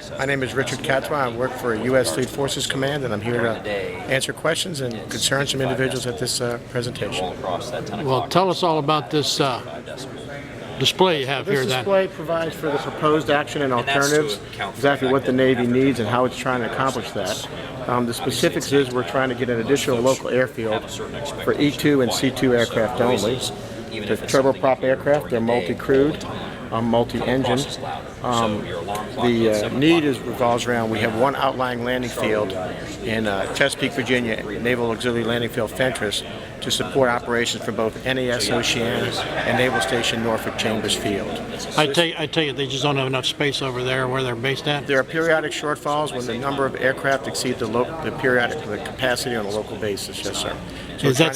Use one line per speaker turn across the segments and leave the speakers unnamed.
My name is Richard Katzma. I work for U.S. Fleet Forces Command, and I'm here to answer questions and concerns from individuals at this presentation.
Well, tell us all about this display you have here.
This display provides for the proposed action and alternatives, exactly what the Navy needs and how it's trying to accomplish that. The specifics is we're trying to get an additional local airfield for E-2 and C-2 aircraft only. The turboprop aircraft, they're multi-crewed, multi-engine. The need revolves around, we have one outlying landing field in Chesapeake, Virginia, Naval Auxiliary Landing Field Fentress, to support operations for both NAS Oceana and Naval Station Norfolk Chambers Field.
I tell you, they just don't have enough space over there where they're based at?
There are periodic shortfalls when the number of aircraft exceed the capacity on a local basis, yes sir. So
is that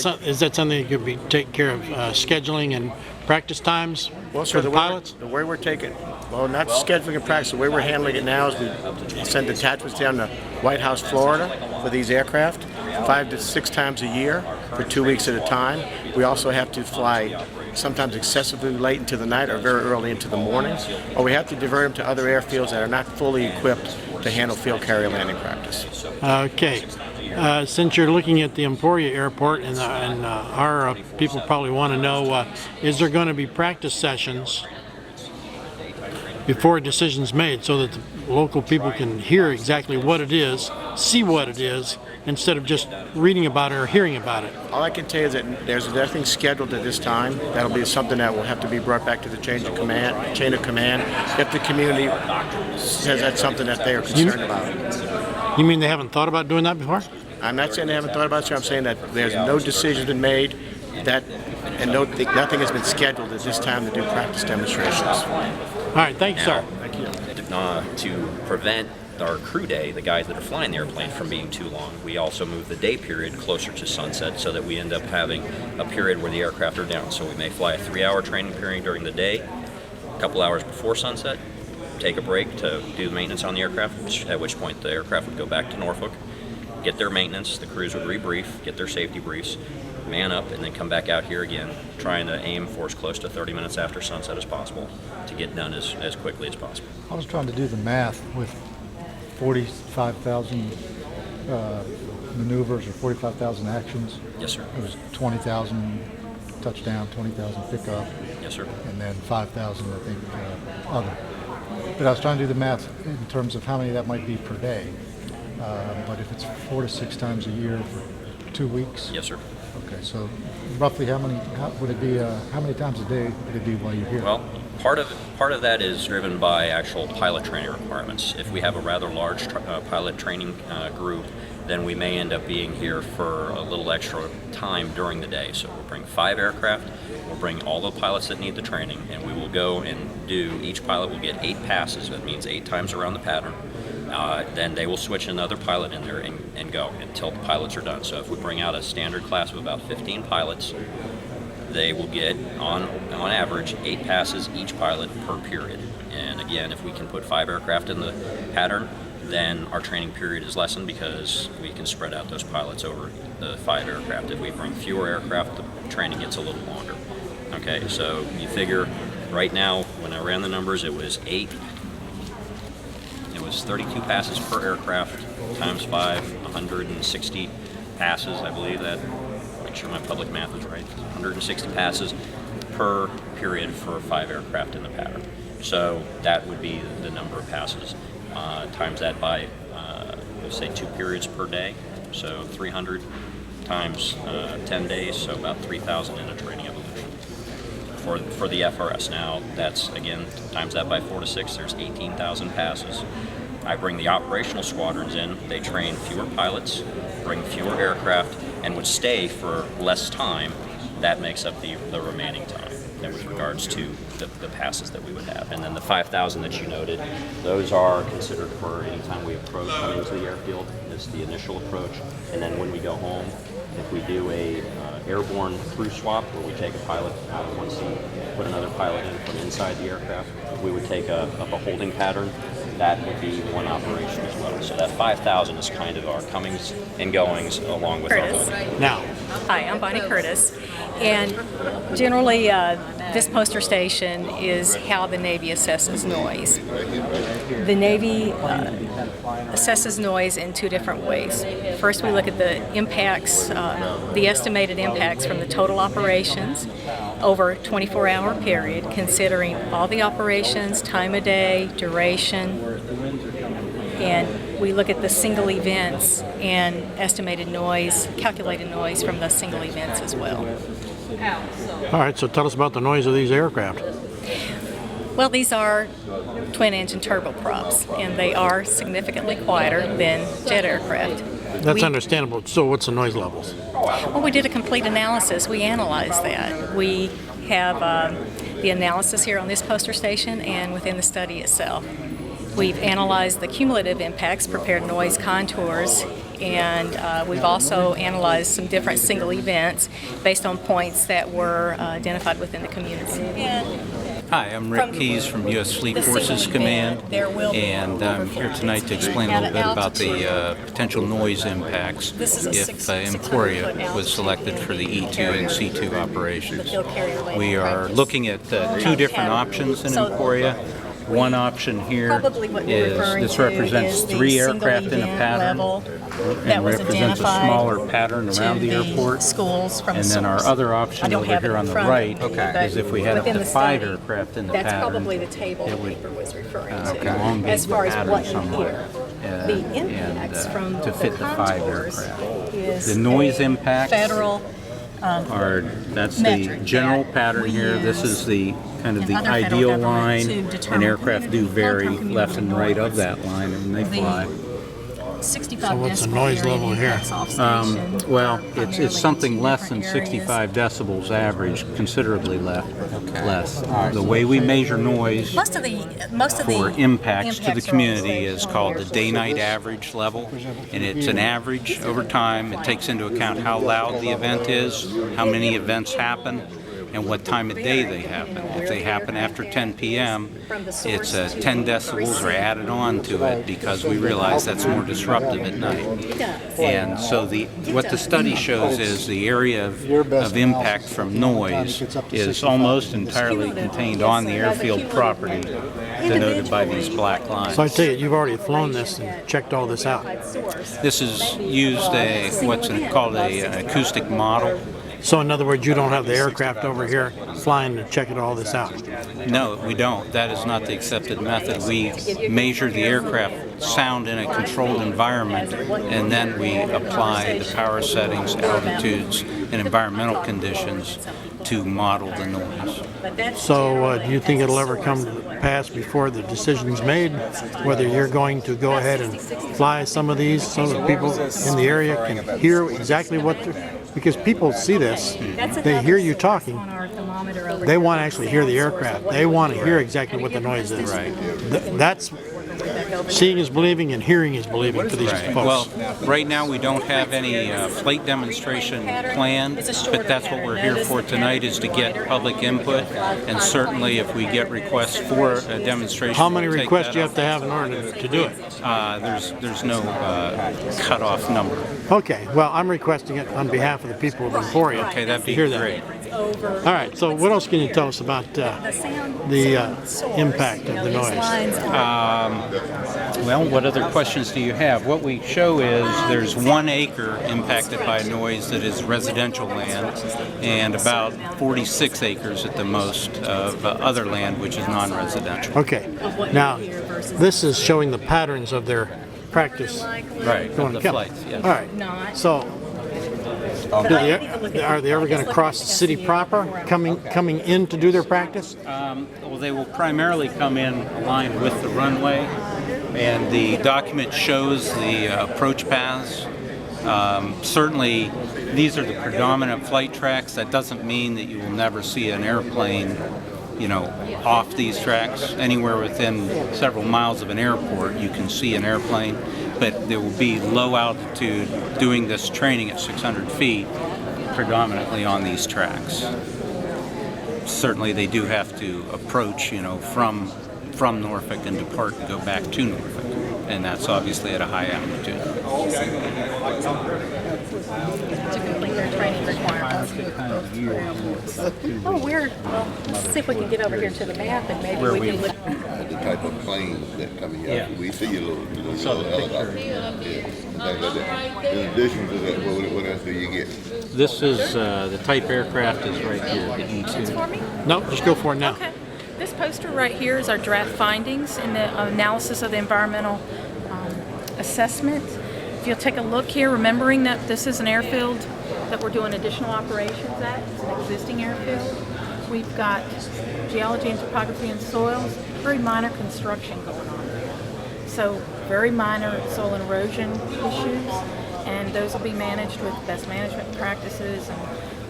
something that could be taken care of, scheduling and practice times for the pilots?
The way we're taking, well, not scheduling and practice, the way we're handling it now is we send detachments down to White House, Florida for these aircraft 5 to 6 times a year for 2 weeks at a time. We also have to fly sometimes excessively late into the night or very early into the morning, or we have to divert them to other airfields that are not fully equipped to handle field carrier landing practice.
Okay. Since you're looking at the Emporia Airport, and our people probably want to know, is there going to be practice sessions before a decision's made so that the local people can hear exactly what it is, see what it is, instead of just reading about it or hearing about it?
All I can tell you is that there's nothing scheduled at this time. That'll be something that will have to be brought back to the chain of command if the community says that's something that they are concerned about.
You mean they haven't thought about doing that before?
I'm not saying they haven't thought about it, sir. I'm saying that there's no decision been made and nothing has been scheduled at this time to do practice demonstrations.
All right, thank you, sir.
Thank you.
To prevent our crew day, the guys that are flying the airplane, from being too long, we also move the day period closer to sunset so that we end up having a period where the aircraft are down. So we may fly a 3-hour training period during the day, a couple hours before sunset, take a break to do the maintenance on the aircraft, at which point the aircraft would go back to Norfolk, get their maintenance, the crews would rebrief, get their safety briefs, man up, and then come back out here again, trying to aim for as close to 30 minutes after sunset as possible to get done as quickly as possible.
I was trying to do the math with 45,000 maneuvers or 45,000 actions.
Yes, sir.
It was 20,000 touchdown, 20,000 pickup.
Yes, sir.
And then 5,000, I think, other. But I was trying to do the math in terms of how many that might be per day. But if it's 4 to 6 times a year for 2 weeks.
Yes, sir.
Okay, so roughly how many times a day would it be while you're here?
Well, part of that is driven by actual pilot training requirements. If we have a rather large pilot training group, then we may end up being here for a little extra time during the day. So we'll bring 5 aircraft, we'll bring all the pilots that need the training, and we will go and each pilot will get 8 passes. That means 8 times around the pattern. Then they will switch another pilot in there and go until the pilots are done. So if we bring out a standard class of about 15 pilots, they will get, on average, 8 passes each pilot per period. And again, if we can put 5 aircraft in the pattern, then our training period is lessened because we can spread out those pilots over the 5 aircraft. If we bring fewer aircraft, the training gets a little longer. Okay, so you figure right now, when I ran the numbers, it was 32 passes per aircraft times 5, 160 passes, I believe that. Make sure my public math is right. 160 passes per period for 5 aircraft in the pattern. So that would be the number of passes. Times that by, let's say, 2 periods per day. So 300 times 10 days, so about 3,000 in a training evolution. For the FRS now, that's, again, times that by 4 to 6, there's 18,000 passes. I bring the operational squadrons in, they train fewer pilots, bring fewer aircraft, and would stay for less time. That makes up the remaining time with regards to the passes that we would have. And then the 5,000 that you noted, those are considered for any time we approach coming into the airfield. It's the initial approach. And then when we go home, if we do a airborne crew swap where we take a pilot out of one seat, put another pilot in from inside the aircraft, we would take up a holding pattern. That would be one operation as well. So that 5,000 is kind of our comings and goings along with our holding.
Now,
Hi, I'm Bonnie Curtis, and generally this poster station is how the Navy assesses noise. The Navy assesses noise in two different ways. First, we look at the impacts, the estimated impacts from the total operations over a 24-hour period, considering all the operations, time of day, duration, and we look at the single events and estimated noise, calculated noise from the single events as well.
All right, so tell us about the noise of these aircraft.
Well, these are twin-engine turboprops, and they are significantly quieter than jet aircraft.
That's understandable. So what's the noise levels?
Well, we did a complete analysis. We analyzed that. We have the analysis here on this poster station and within the study itself. We've analyzed the cumulative impacts, prepared noise contours, and we've also analyzed some different single events based on points that were identified within the community.
Hi, I'm Rick Keyes from U.S. Fleet Forces Command, and I'm here tonight to explain a little bit about the potential noise impacts if Emporia was selected for the E2 and C2 operations. We are looking at two different options in Emporia. One option here is this represents 3 aircraft in a pattern and represents a smaller pattern around the airport. And then our other option over here on the right is if we had up to 5 aircraft in the pattern.
That's probably the table the paper was referring to.
Elongate
As far
the
as
pattern
what you
somewhat.
hear. The impacts from
to fit the 5
contours
aircraft.
is
The noise
a
impacts
federal
that's the
metric
general
that
pattern
we
here. This
use
is the kind of
in
the
other federal
ideal
government
line,
to
and
determine
aircraft do vary
long-term
left and right of
community
that line when they fly.
65
So what's the
decibel
noise
area
level here?
impacts off station
Well,
are
it's
primarily
something
in
less than
different
65 decibels average, considerably less.
Right.
The way we measure noise
Most of the
for impacts to the
are
community
also
is called the
on
day-night average level, and it's an average over time. It takes into account how loud the event is, how many events happen, and what time of day they happen. If they happen after 10 p.m., it's 10 decibels are added on to it because we realize that's more disruptive at night. And so what the study shows is the area of impact from noise is almost entirely contained on the airfield property, denoted by these black lines.
So I take it you've already flown this and checked all this out.
This is used what's called an acoustic model.
So in other words, you don't have the aircraft over here flying to check all this out.
No, we don't. That is not the accepted method. We measure the aircraft sound in a controlled environment, and then we apply the power settings, altitudes, and environmental conditions to model the noise.
So do you think it'll ever come to pass before the decision's made whether you're going to go ahead and fly some of these so that people in the area can hear exactly what they're... Because people see this, they hear you talking, they want to actually hear the aircraft. They want to hear exactly what the noise is.
Right.
That's seeing is believing and hearing is believing for these folks.
Well, right now we don't have any flight demonstration planned, but that's what we're here for tonight, is to get public input, and certainly if we get requests for a demonstration.
How many
we'll take
requests
that
do you have
up.
to have in order to do it?
There's no cutoff number.
Okay, well, I'm requesting it on behalf of the people of Emporia.
Okay, that'd
to
be
hear that.
great.
All right, so what else can you tell us about the impact of the noise?
Well, what other questions do you have? What we show is there's 1 acre impacted by noise that is residential land, and about 46 acres at the most of other land which is non-residential.
Okay, now this is showing the patterns of their practice.
Right, of the
Come.
flights, yes.
All right, so are they ever going to cross the city proper, coming in to do their practice?
Well, they will primarily come in aligned with the runway, and the document shows the approach paths. Certainly, these are the predominant flight tracks. That doesn't mean that you will never see an airplane, off these tracks. Anywhere within several miles of an airport, you can see an airplane, but there will be low altitude doing this training at 600 feet, predominantly on these tracks. Certainly, they do have to approach, from Norfolk and depart and go back to Norfolk. and that's obviously at a high altitude.
To complete their training requirements. Oh, weird. Well, let's see if we can get over here to the map and maybe we can look.
The type of planes that come in. Yeah. We see your little helicopter. In addition to that, what else do you get?
This is the type aircraft is right here, the
Questions
E2.
for me?
No, just go for it now.
Okay. This poster right here is our draft findings in the analysis of the environmental assessment. If you'll take a look here, remembering that this is an airfield that we're doing additional operations at. It's an existing airfield. We've got geology and topography and soils, very minor construction going on there. So very minor soil and erosion issues, and those will be managed with best management practices and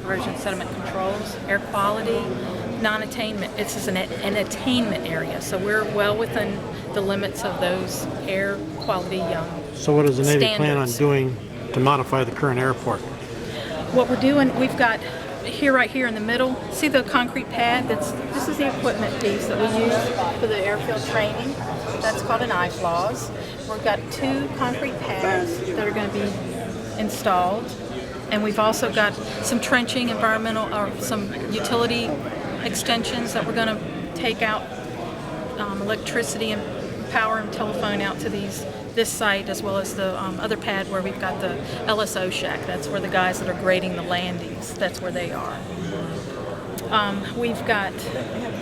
erosion sediment controls. Air quality, non-attainment. This is an attainment area, so we're well within the limits of those air quality
So what does the Navy plan on
standards.
doing to modify the current airport?
What we're doing, we've got here, right here in the middle, see the concrete pad? This is the equipment piece that we use for the airfield training. That's called an IFLAWS. We've got 2 concrete pads that are going to be installed. And we've also got some trenching, environmental, or some utility extensions that we're going to take out electricity and power and telephone out to this site, as well as the other pad where we've got the LSO shack. That's where the guys that are grading the landings, that's where they are. We've got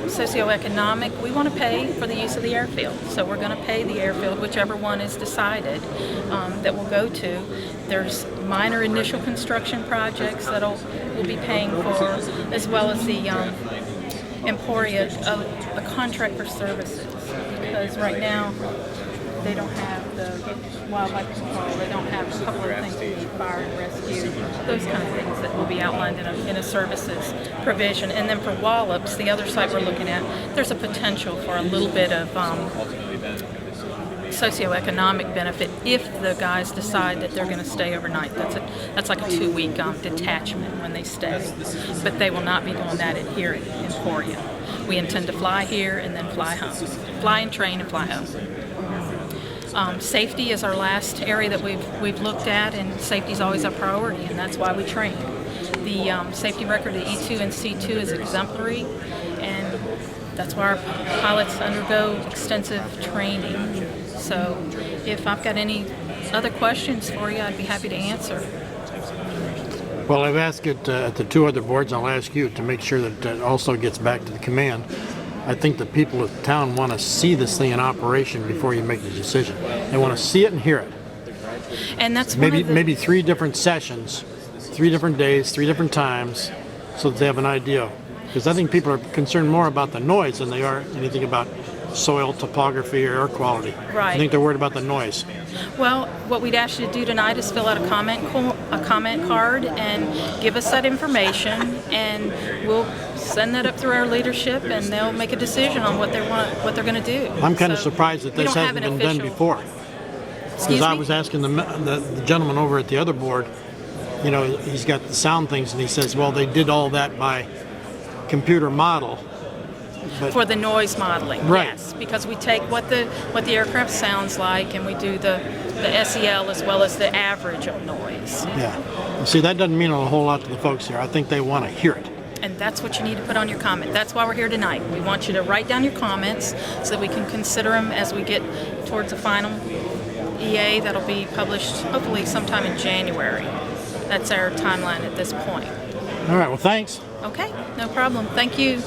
socioeconomic. We want to pay for the use of the airfield, so we're going to pay the airfield, whichever one is decided that we'll go to. There's minor initial construction projects that we'll be paying for, as well as the Emporia, a contract for services, because right now they don't have the wildlife control, they don't have a couple of things we need, fire and rescue, those kind of things that will be outlined in a services provision. And then for Wallops, the other site we're looking at, there's a potential for a little bit of socioeconomic benefit if the guys decide that they're going to stay overnight. That's like a 2-week detachment when they stay. But they will not be doing that here in Emporia. We intend to fly here and then fly home. Fly and train and fly home. Safety is our last area that we've looked at, and safety is always a priority, and that's why we train. The safety record of E2 and C2 is exemplary, and that's why our pilots undergo extensive training. So if I've got any other questions for you, I'd be happy to answer.
Well, I've asked it at the 2 other boards, and I'll ask you to make sure that that also gets back to the command. I think the people of town want to see this thing in operation before you make the decision. They want to see it and hear it.
And that's one of the,
Maybe 3 different sessions, 3 different days, 3 different times, so that they have an idea. Because I think people are concerned more about the noise than they are anything about soil topography or air quality.
Right.
I think they're worried about the noise.
well, what we'd ask you to do tonight is fill out a comment card and give us that information, and we'll send that up through our leadership, and they'll make a decision on what they're going to do.
I'm kind of
So
surprised that
we
this
don't have
hasn't
an
been done
official-
before.
Excuse
Because I
me?
was asking the gentleman over at the other board, you know, he's got the sound things, and he says, well, they did all that by computer model. But
For the noise modeling,
Right.
yes, because we take what the aircraft sounds like, and we do the SEL as well as the average of noise.
yeah, you see, that doesn't mean a whole lot to the folks here. I think they want to hear it.
And that's what you need to put on your comment. That's why we're here tonight. We want you to write down your comments so that we can consider them as we get towards the final EA that'll be published hopefully sometime in January. That's our timeline at this point.
All right, well, thanks.
Okay, no problem. Thank you.